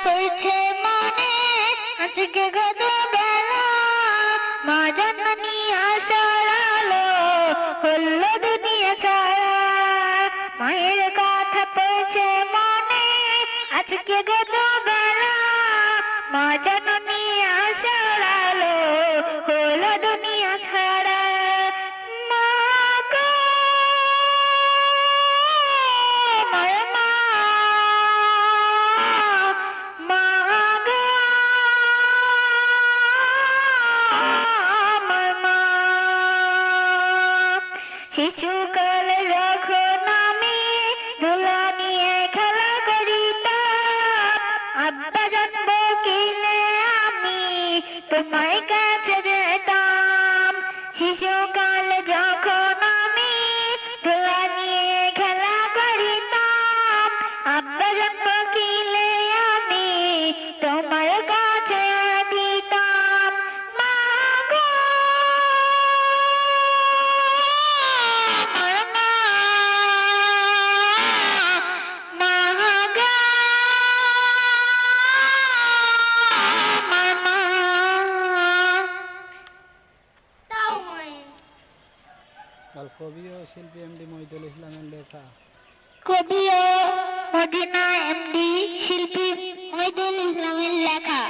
পড়ছে মনে আজকে কত বেলা মা জননী আশার আলো হলো দুনিয়া ছাড়া মায়ের কথা পড়ছে মনে আজকে কত বেলা মা জননী আশার আলো হলো দুনিয়া ছাড়া মা গো আমার মা মা গো আমার মা শিশুকালে যখন আমি ধুলা নিয়ে খেলা করিতাম আব্বা জানবো কিনে আমি তোমার কাছে যেতাম শিশুকালে যখন আমি ধুলা নিয়ে খেলা করিতাম আব্বা জানবো কিনে আমি তোমার কাছে দিতাম মা গো আমার মা মা গো আমার মা তাও হয় কাল কবি ও শিল্পী এমডি মহিদুল ইসলামের লেখা কবি ও মদিনা এমডি শিল্পী মহিদুল ইসলামের লেখা